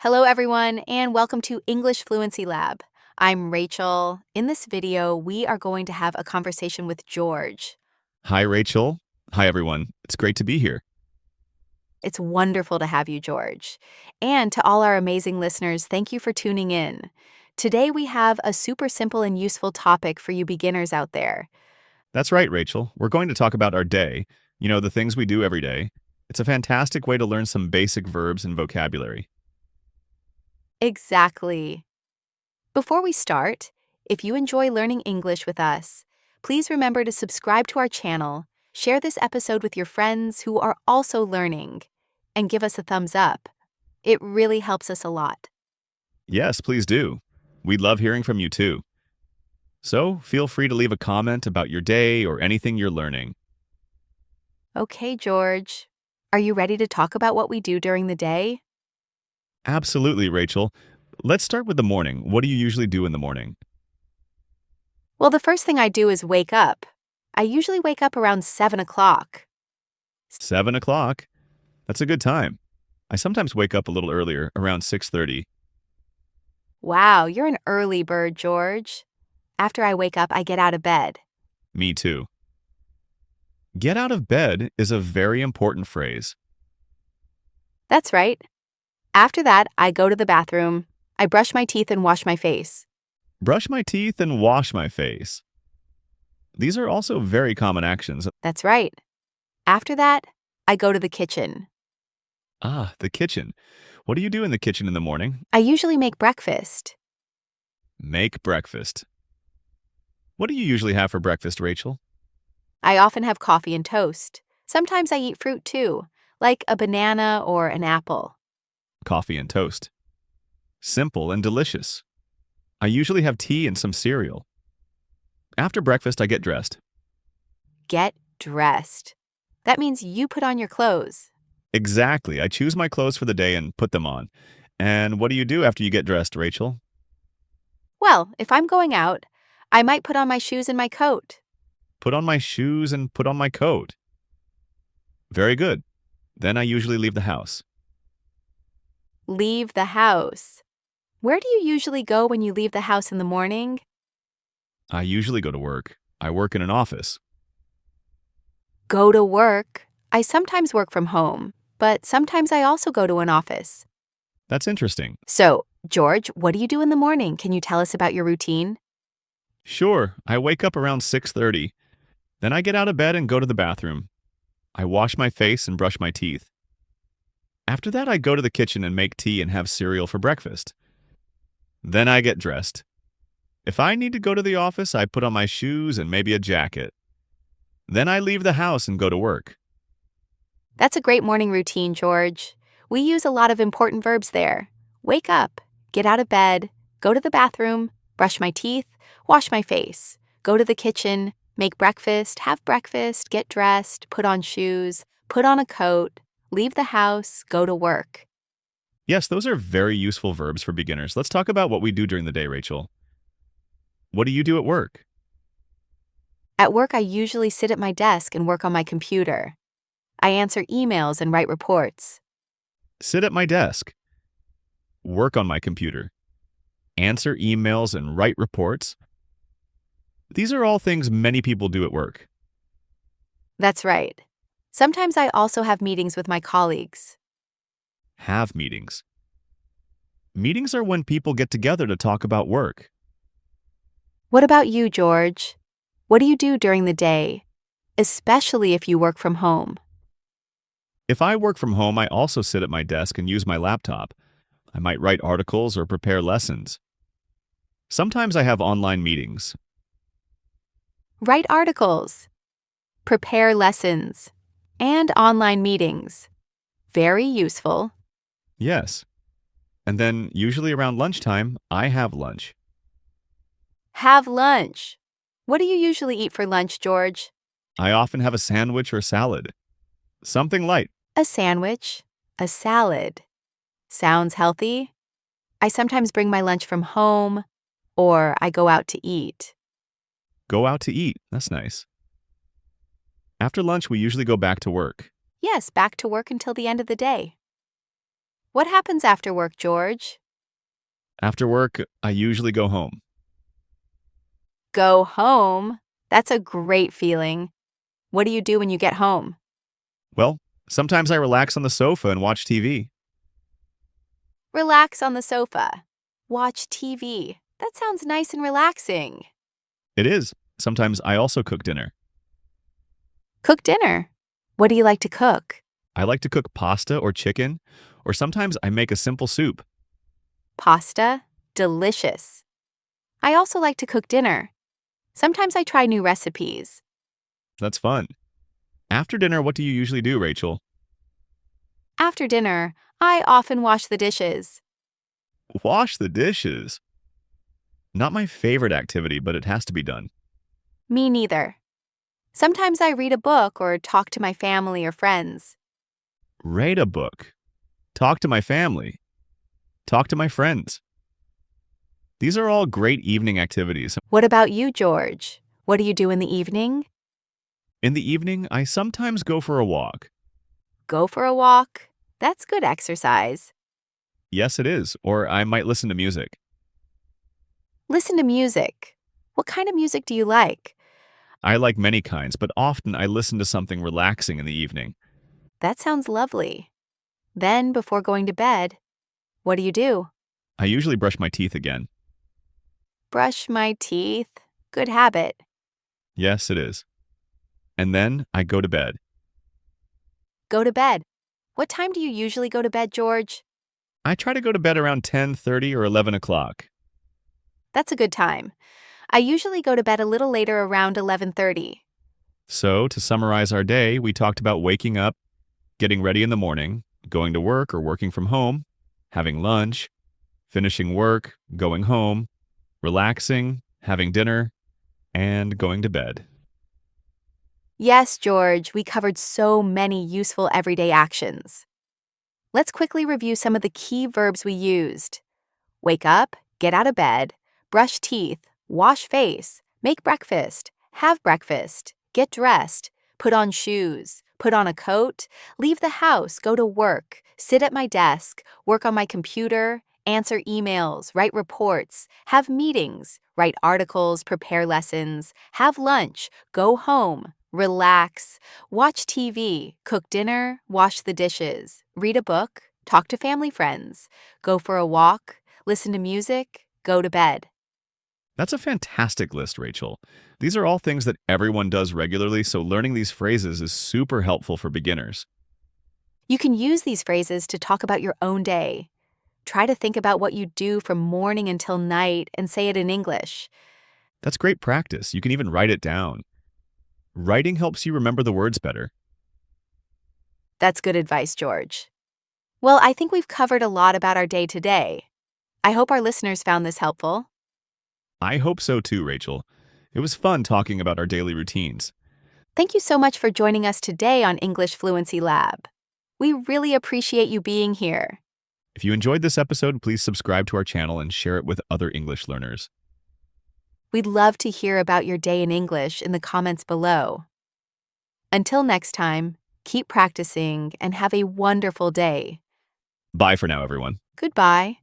Hello, everyone, and welcome to English Fluency Lab. I'm Rachel. In this video, we are going to have a conversation with George. Hi, Rachel. Hi, everyone. It's great to be here. It's wonderful to have you, George. And to all our amazing listeners, thank you for tuning in. Today, we have a super simple and useful topic for you beginners out there. That's right, Rachel. We're going to talk about our day, the things we do every day. It's a fantastic way to learn some basic verbs and vocabulary. Exactly. Before we start, if you enjoy learning English with us, please remember to subscribe to our channel, share this episode with your friends who are also learning, and give us a thumbs up. It really helps us a lot. Yes, please do. We'd love hearing from you too. So feel free to leave a comment about your day or anything you're learning. Okay, George. Are you ready to talk about what we do during the day? Absolutely, Rachel. Let's start with the morning. What do you usually do in the morning? Well, the first thing I do is wake up. I usually wake up around 7 o'clock. 7 o'clock. That's a good time. I sometimes wake up a little earlier, around 6:30. Wow, you're an early bird, George. After I wake up, I get out of bed. Me too. Get out of bed is a very important phrase. That's right. After that, I go to the bathroom. I brush my teeth and wash my face. Brush my teeth and wash my face. These are also very common actions. That's right. After that, I go to the kitchen. The kitchen. What do you do in the kitchen in the morning? I usually make breakfast. Make breakfast. What do you usually have for breakfast, Rachel? I often have coffee and toast. Sometimes I eat fruit too, like a banana or an apple. Coffee and toast. Simple and delicious. I usually have tea and some cereal. After breakfast, I get dressed. Get dressed. That means you put on your clothes. Exactly. I choose my clothes for the day and put them on. And what do you do after you get dressed, Rachel? Well, if I'm going out, I might put on my shoes and my coat. Put on my shoes and put on my coat. Very good. Then I usually leave the house. Leave the house. Where do you usually go when you leave the house in the morning? I usually go to work. I work in an office. Go to work. I sometimes work from home, but sometimes I also go to an office. That's interesting. So, George, what do you do in the morning? Can you tell us about your routine? Sure, I wake up around 6:30. Then I get out of bed and go to the bathroom. I wash my face and brush my teeth. After that, I go to the kitchen and make tea and have cereal for breakfast. Then I get dressed. If I need to go to the office, I put on my shoes and maybe a jacket. Then I leave the house and go to work. That's a great morning routine, George. We use a lot of important verbs there. Wake up, get out of bed, go to the bathroom, brush my teeth, wash my face, go to the kitchen, make breakfast, have breakfast, get dressed, put on shoes, put on a coat, leave the house, go to work. Yes, those are very useful verbs for beginners. Let's talk about what we do during the day, Rachel. What do you do at work? At work, I usually sit at my desk and work on my computer. I answer emails and write reports. Sit at my desk. Work on my computer. Answer emails and write reports. These are all things many people do at work. That's right. Sometimes I also have meetings with my colleagues. Have meetings. Meetings are when people get together to talk about work. What about you, George? What do you do during the day, especially if you work from home? If I work from home, I also sit at my desk and use my laptop. I might write articles or prepare lessons. Sometimes I have online meetings. Write articles, prepare lessons, and online meetings. Very useful. Yes. And then, usually around lunchtime, I have lunch. Have lunch. What do you usually eat for lunch, George? I often have a sandwich or salad. Something light. A sandwich, a salad. Sounds healthy. I sometimes bring my lunch from home, or I go out to eat. Go out to eat. That's nice. After lunch, we usually go back to work. Yes, back to work until the end of the day. What happens after work, George? After work, I usually go home. Go home? That's a great feeling. What do you do when you get home? Well, sometimes I relax on the sofa and watch TV. Relax on the sofa. Watch TV. That sounds nice and relaxing. It is. Sometimes I also cook dinner. Cook dinner. What do you like to cook? I like to cook pasta or chicken, or sometimes I make a simple soup. Pasta. Delicious. I also like to cook dinner. Sometimes I try new recipes. That's fun. After dinner, what do you usually do, Rachel? After dinner, I often wash the dishes. Wash the dishes. Not my favorite activity, but it has to be done. Me neither. Sometimes I read a book or talk to my family or friends. Read a book. Talk to my family. Talk to my friends. These are all great evening activities. What about you, George? What do you do in the evening? In the evening, I sometimes go for a walk. Go for a walk. That's good exercise. Yes, it is. Or I might listen to music. Listen to music. What kind of music do you like? I like many kinds, but often I listen to something relaxing in the evening. That sounds lovely. Then, before going to bed, what do you do? I usually brush my teeth again. Brush my teeth. Good habit. Yes, it is. And then I go to bed. Go to bed. What time do you usually go to bed, George? I try to go to bed around 10:30 or 11 o'clock. That's a good time. I usually go to bed a little later around 11:30. So, to summarize our day, we talked about waking up, getting ready in the morning, going to work or working from home, having lunch, finishing work, going home, relaxing, having dinner, and going to bed. Yes, George, we covered so many useful everyday actions. Let's quickly review some of the key verbs we used. Wake up, get out of bed, brush teeth, wash face, make breakfast, have breakfast, get dressed, put on shoes, put on a coat, leave the house, go to work, sit at my desk, work on my computer, answer emails, write reports, have meetings, write articles, prepare lessons, have lunch, go home, relax, watch TV, cook dinner, wash the dishes, read a book, talk to family friends, go for a walk, listen to music, go to bed. That's a fantastic list, Rachel. These are all things that everyone does regularly, so learning these phrases is super helpful for beginners. You can use these phrases to talk about your own day. Try to think about what you do from morning until night and say it in English. That's great practice. You can even write it down. Writing helps you remember the words better. That's good advice, George. Well, I think we've covered a lot about our day today. I hope our listeners found this helpful. I hope so too, Rachel. It was fun talking about our daily routines. Thank you so much for joining us today on English Fluency Lab. We really appreciate you being here. If you enjoyed this episode, please subscribe to our channel and share it with other English learners. We'd love to hear about your day in English in the comments below. Until next time, keep practicing and have a wonderful day. Bye for now, everyone. Goodbye.